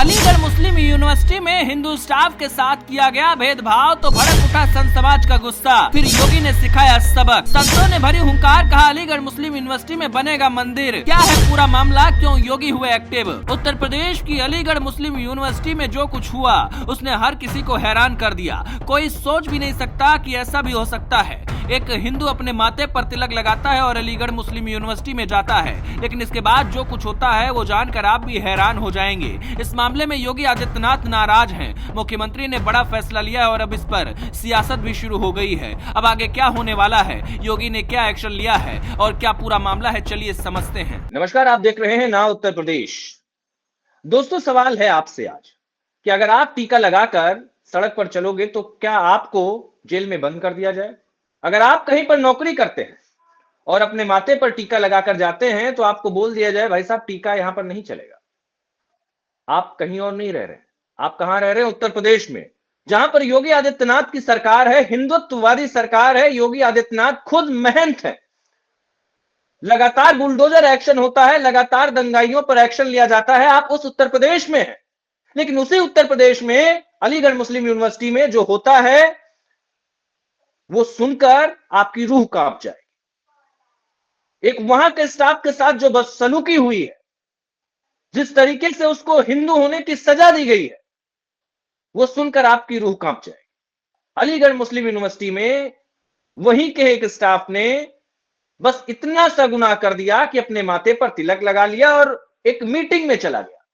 अलीगढ़ मुस्लिम university में Hindu staff के साथ किया गया भेदभाव तो भड़क उठा संत समाज का गुस्सा। फिर योगी ने सिखाया सबक। संतों ने भरी हुंकार, कहा अलीगढ़ मुस्लिम यूनिवर्सिटी में बनेगा मंदिर। क्या है पूरा मामला, क्यों योगी हुए एक्टिव? उत्तर प्रदेश की अलीगढ़ मुस्लिम यूनिवर्सिटी में जो कुछ हुआ उसने हर किसी को हैरान कर दिया। कोई सोच भी नहीं सकता कि ऐसा भी हो सकता है। एक हिंदू अपने माथे पर तिलक लगाता है और अलीगढ़ मुस्लिम यूनिवर्सिटी में जाता है, लेकिन इसके बाद जो कुछ होता है वो जानकर आप भी हैरान हो जाएंगे। इस मामले में योगी आदित्यनाथ नाराज हैं। मुख्यमंत्री ने बड़ा फैसला लिया है और अब इस पर सियासत भी शुरू हो गई है। अब आगे क्या होने वाला है, योगी ने क्या एक्शन लिया है और क्या पूरा मामला है, चलिए समझते हैं। नमस्कार, आप देख रहे हैं ना उत्तर प्रदेश। दोस्तों, सवाल है आपसे आज कि अगर आप टीका लगाकर सड़क पर चलोगे तो क्या आपको जेल में बंद कर दिया जाए? अगर आप कहीं पर नौकरी करते हैं और अपने माथे पर टीका लगाकर जाते हैं तो आपको बोल दिया जाए भाई साहब टीका यहां पर नहीं चलेगा, आप कहीं और नहीं रह रहे। आप कहां रह रहे हैं? उत्तर प्रदेश में, जहां पर योगी आदित्यनाथ की सरकार है, हिंदुत्ववादी सरकार है। योगी आदित्यनाथ खुद महंत है। लगातार बुलडोजर एक्शन होता है, लगातार दंगाइयों पर एक्शन लिया जाता है। आप उस उत्तर प्रदेश में हैं, लेकिन उसी उत्तर प्रदेश में अलीगढ़ मुस्लिम यूनिवर्सिटी में जो होता है वो सुनकर आपकी रूह कांप जाएगी। एक वहां के स्टाफ के साथ जो बदसलूकी हुई है, जिस तरीके से उसको हिंदू होने की सजा दी गई है, वो सुनकर आपकी रूह कांप जाएगी। अलीगढ़ मुस्लिम यूनिवर्सिटी में वहीं के एक स्टाफ ने बस इतना सा गुनाह कर दिया कि अपने माथे पर तिलक लगा लिया और एक मीटिंग में चला गया।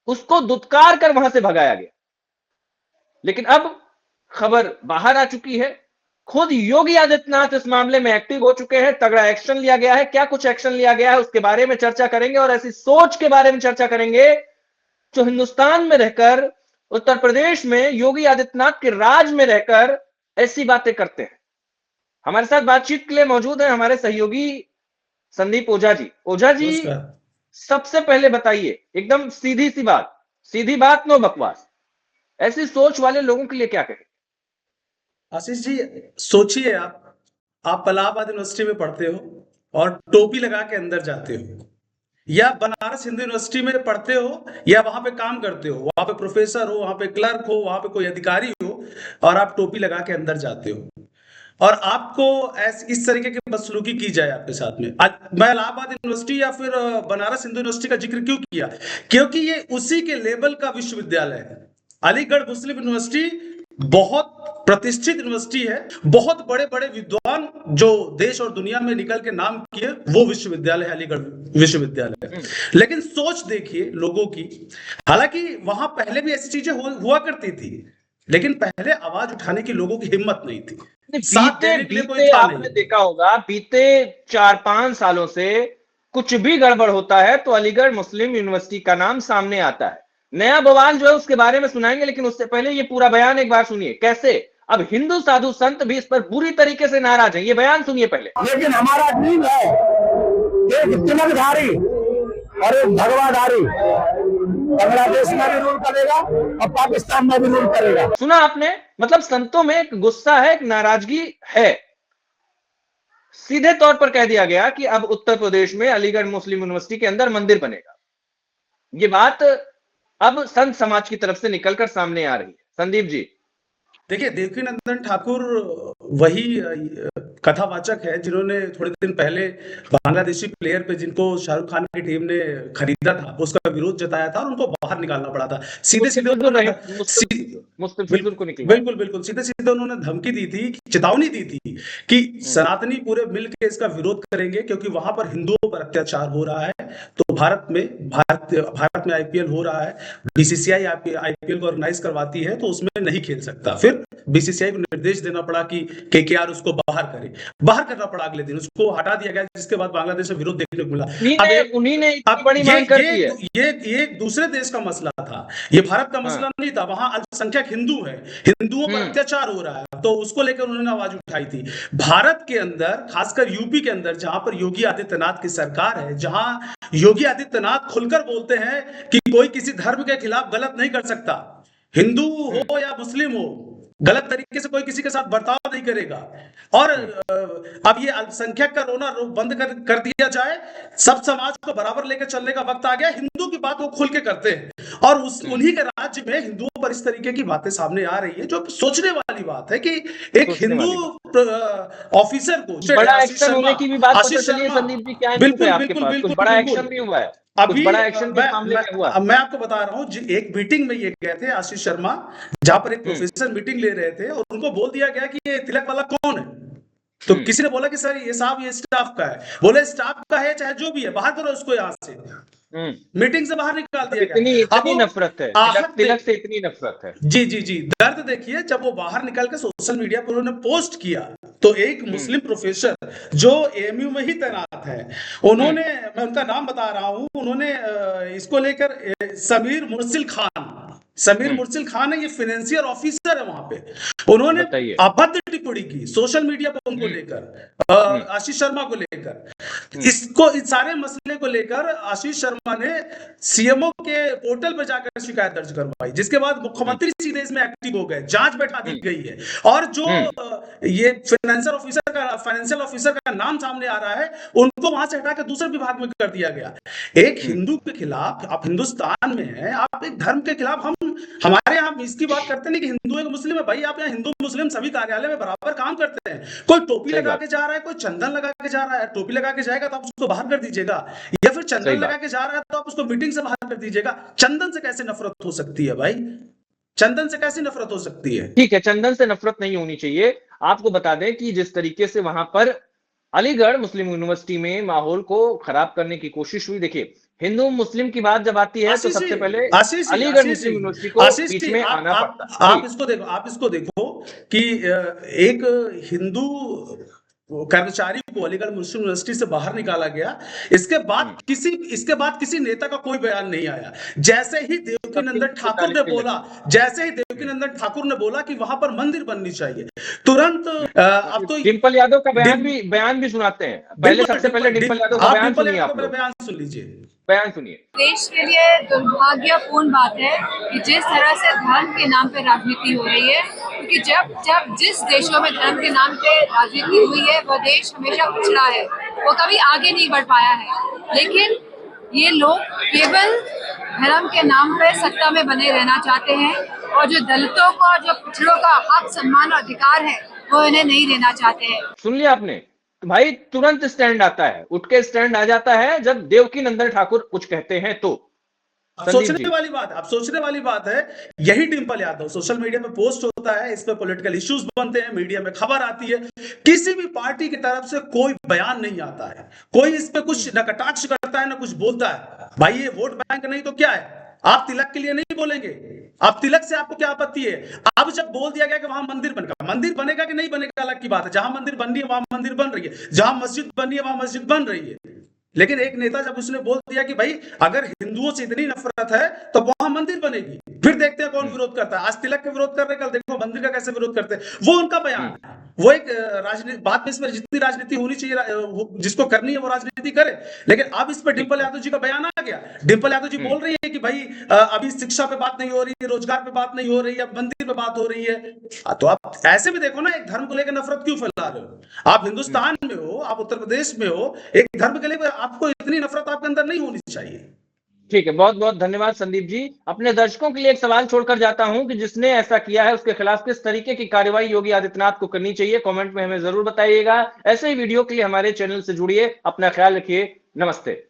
उसको दुत्कार कर वहां से भगाया गया। लेकिन अब खबर बाहर आ चुकी है। खुद योगी आदित्यनाथ इस मामले में एक्टिव हो चुके हैं। तगड़ा एक्शन लिया गया है। क्या कुछ एक्शन लिया गया है उसके बारे में चर्चा करेंगे और ऐसी सोच के बारे में चर्चा करेंगे जो हिंदुस्तान में रहकर, उत्तर प्रदेश में योगी आदित्यनाथ के राज में रहकर ऐसी बातें करते हैं। हमारे साथ बातचीत के लिए मौजूद है हमारे सहयोगी संदीप ओझा जी। ओझा जी, सबसे पहले बताइए, एकदम सीधी बात, नो बकवास, ऐसी सोच वाले लोगों के लिए क्या कहें? आशीष जी, सोचिए आप इलाहाबाद यूनिवर्सिटी में पढ़ते हो और टोपी लगा के अंदर जाते हो, या बनारस हिंदू यूनिवर्सिटी में पढ़ते हो या वहां पे काम करते हो, वहां पे प्रोफेसर हो, वहां पे क्लर्क हो, वहां पे कोई अधिकारी हो और आप टोपी लगा के अंदर जाते हो और आपको इस तरीके की बदसलूकी की जाए आपके साथ में। आज मैं इलाहाबाद यूनिवर्सिटी या फिर बनारस हिंदू यूनिवर्सिटी का जिक्र क्यों किया? क्योंकि ये उसी के लेवल का विश्वविद्यालय है। अलीगढ़ मुस्लिम यूनिवर्सिटी बहुत प्रतिष्ठित यूनिवर्सिटी है। बहुत बड़े बड़े विद्वान जो देश और दुनिया में निकल के नाम किए, वो विश्वविद्यालय है, अलीगढ़ विश्वविद्यालय। लेकिन सोच देखिए लोगों की। हालांकि वहां पहले भी ऐसी चीजें हुआ करती थी, लेकिन पहले आवाज उठाने की लोगों की हिम्मत नहीं थी। बीते आपने देखा होगा, बीते 4-5 सालों से कुछ भी गड़बड़ होता है तो अलीगढ़ मुस्लिम यूनिवर्सिटी का नाम सामने आता है। नया बवाल जो है उसके बारे में सुनाएंगे, लेकिन उससे पहले ये पूरा बयान एक बार सुनिए। कैसे अब हिंदू साधु संत भी इस पर बुरी तरीके से नाराज हैं, ये बयान सुनिए पहले। लेकिन हमारा ड्रीम है एक तिलकधारी और एक भगवाधारी बांग्लादेश में भी रूल करेगा और पाकिस्तान में भी रूल करेगा। सुना आपने? मतलब संतों में एक गुस्सा है, एक नाराजगी है। सीधे तौर पर कह दिया गया कि अब उत्तर प्रदेश में अलीगढ़ मुस्लिम यूनिवर्सिटी के अंदर मंदिर बनेगा। ये बात अब संत समाज की तरफ से निकलकर सामने आ रही है। संदीप जी, देखिए, देवकीनंदन ठाकुर वही कथावाचक है जिन्होंने थोड़े दिन पहले बांग्लादेशी प्लेयर पे, जिनको शाहरुख खान की टीम ने खरीदा था, उसका विरोध जताया था और उनको बाहर निकालना पड़ा था। सीधे सीधे बिल्कुल सीधे सीधे उन्होंने धमकी दी थी, चेतावनी दी थी कि सनातनी पूरे मिलकर इसका विरोध करेंगे, क्योंकि वहां पर हिंदुओं पर अत्याचार हो रहा है। तो भारत में आईपीएल हो रहा है, बीसीसीआई आईपीएल को ऑर्गेनाइज करवाती है, तो उसमें नहीं खेल सकता। फिर बीसीसीआई को निर्देश देना पड़ा कि केकेआर उसको बाहर करना पड़ा। अगले दिन उसको हटा दिया गया, जिसके बाद बांग्लादेश में विरोध देखने को मिला। उन्हीं ने बड़ी मांग कर दी है। ये दूसरे देश का मसला था, ये भारत का मसला नहीं था। वहां अल्पसंख्यक हिंदू है, हिंदुओं पर अत्याचार हो रहा है, तो उसको लेकर उन्होंने आवाज उठाई थी। भारत के अंदर, खासकर यूपी के अंदर, जहां पर योगी आदित्यनाथ की सरकार है, जहां योगी आदित्यनाथ खुलकर बोलते हैं कि कोई किसी धर्म के खिलाफ गलत नहीं कर सकता, हिंदू हो या मुस्लिम हो, गलत तरीके से कोई किसी के साथ बर्ताव नहीं करेगा। और अब ये अल्पसंख्यक का रोना बंद कर दिया जाए, सब समाज को बराबर लेकर चलने का वक्त आ गया। हिंदू की बात वो खुल के करते हैं और उन्हीं के राज्य में हिंदुओं पर इस तरीके की बातें सामने आ रही है, जो सोचने वाली बात है कि एक हिंदू ऑफिसर को बड़ा एक्शन होने की भी बात पता चली है संदीप जी, क्या बिल्कुल आपके पास कुछ बड़ा एक्शन भी हुआ है? अभी बड़ा एक्शन के मामले में हुआ? मैं आपको बता रहा हूँ, एक मीटिंग में ये गए थे आशीष शर्मा, जहां पर एक प्रोफेसर मीटिंग ले रहे थे और उनको बोल दिया गया कि ये तिलक वाला कौन है। तो किसी ने बोला कि सर ये साहब ये स्टाफ का है। बोले स्टाफ का है चाहे जो भी है, बाहर करो उसको यहाँ से, मीटिंग से बाहर निकाल दिया गया। इतनी नफरत है, तिलक से इतनी नफरत है। जी जी जी, दर्द देखिए। जब वो बाहर निकल के सोशल मीडिया पर उन्होंने पोस्ट किया तो एक मुस्लिम प्रोफेसर जो एएमयू में ही तैनात है, उन्होंने, मैं उनका नाम बता रहा हूं, उन्होंने इसको लेकर समीर मुर्सिल खान है, ये फाइनेंशियल ऑफिसर है वहां पे, उन्होंने अभद्र टिप्पणी की सोशल मीडिया पर उनको लेकर, आशीष शर्मा को लेकर। इसको, इस सारे मसले को लेकर आशीष शर्मा ने सीएमओ के पोर्टल पर जाकर शिकायत दर्ज करवाई, जिसके बाद मुख्यमंत्री सीधे इसमें एक्टिव हो गए, जांच बैठा दी गई है। और जो ये फाइनेंशियल ऑफिसर का नाम सामने आ रहा है, उनको वहां से हटा के दूसरे विभाग में कर दिया गया। एक हिंदू के खिलाफ, आप हिंदुस्तान में हैं, आप एक धर्म के खिलाफ, हमारे यहाँ इसकी बात करते नहीं कि हिंदू है कि मुस्लिम है। भाई आप यहाँ हिंदू मुस्लिम सभी कार्यालय में बराबर काम करते हैं। कोई टोपी लगा के जा रहा है, कोई चंदन लगा के जा रहा है, टोपी लगा के जाएगा तो आप उसको बाहर कर दीजिएगा, या फिर चंदन लगा के जा रहा है तो आप उसको मीटिंग से बाहर कर दीजिएगा। चंदन से कैसे नफरत हो सकती है भाई? चंदन से कैसी नफरत हो सकती है? ठीक है, चंदन से नफरत नहीं होनी चाहिए। आपको बता दें कि जिस तरीके से वहां पर अलीगढ़ मुस्लिम यूनिवर्सिटी में माहौल को खराब करने की कोशिश हुई, देखिए हिंदू मुस्लिम की बात जब आती है तो सबसे पहले अलीगढ़ मुस्लिम यूनिवर्सिटी को बीच में आना पड़ता है। आप इसको देखो कि एक हिंदू कर्मचारी को अलीगढ़ मुस्लिम यूनिवर्सिटी से बाहर निकाला गया, इसके बाद किसी नेता का कोई बयान नहीं आया। जैसे ही देवकीनंदन ठाकुर ने बोला कि वहां पर मंदिर बननी चाहिए, तुरंत अब तो डिम्पल यादव का बयान भी सुनाते हैं। पहले सबसे पहले डिम्पल यादव का बयान सुनिए, आप बयान सुन लीजिए, बयान सुनिए। देश के लिए दुर्भाग्यपूर्ण बात है कि जिस तरह से धर्म के नाम पे राजनीति हो रही है, क्योंकि जब जिस देशों में धर्म के नाम पे राजनीति हुई है वह देश हमेशा पिछड़ा है, वो कभी आगे नहीं बढ़ पाया है। लेकिन ये लोग केवल धर्म के नाम पे सत्ता में बने रहना चाहते हैं, और जो दलितों को, जो पिछड़ों का हक, सम्मान और अधिकार है वो इन्हें नहीं देना चाहते हैं। सुन लिया आपने? भाई तुरंत स्टैंड आता है, उठ के स्टैंड आ जाता है जब देवकीनंदन ठाकुर कुछ कहते हैं तो। सोचने वाली बात है। यही डिम्पल यादव सोशल मीडिया में पोस्ट होता है, इस पे पॉलिटिकल इश्यूज बनते हैं, मीडिया में खबर आती है, किसी भी पार्टी की तरफ से कोई बयान नहीं आता है, कोई इस पे कुछ न कटाक्ष करता है न कुछ बोलता है। भाई ये वोट बैंक नहीं तो क्या है? आप तिलक के लिए नहीं बोलेंगे? आप तिलक से आपको क्या आपत्ति है? अब जब बोल दिया गया कि वहां मंदिर बनेगा कि नहीं बनेगा अलग की बात है। जहां मंदिर बननी है वहां मंदिर बन रही है, जहां मस्जिद बननी है वहां मस्जिद बन रही है। लेकिन एक नेता जब उसने बोल दिया कि भाई अगर हिंदुओं से इतनी नफरत है तो वहां मंदिर बनेगी, फिर देखते हैं कौन विरोध करता है। आज तिलक का विरोध कर रहे, कल देखो मंदिर का कैसे विरोध करते हैं। वो उनका बयान है, वो एक राजनीति, बात में इसमें जितनी राजनीति होनी चाहिए, जिसको करनी है वो राजनीति करे। लेकिन अब इस पर डिम्पल यादव जी का बयान आ गया। डिम्पल यादव जी बोल रही है कि भाई अभी शिक्षा पे बात नहीं हो रही है, रोजगार पे बात नहीं हो रही है, अब मंदिर पे बात हो रही है। तो आप ऐसे भी देखो ना, एक धर्म को लेकर नफरत क्यों फैला रहे हो? आप हिंदुस्तान में हो, आप उत्तर प्रदेश में हो, एक धर्म के लिए आपको इतनी नफरत आपके अंदर नहीं होनी चाहिए। ठीक है, बहुत बहुत धन्यवाद संदीप जी। अपने दर्शकों के लिए एक सवाल छोड़कर जाता हूं कि जिसने ऐसा किया है उसके खिलाफ किस तरीके की कार्रवाई योगी आदित्यनाथ को करनी चाहिए, कमेंट में हमें जरूर बताइएगा। ऐसे ही वीडियो के लिए हमारे चैनल से जुड़िए। अपना ख्याल रखिए। नमस्ते।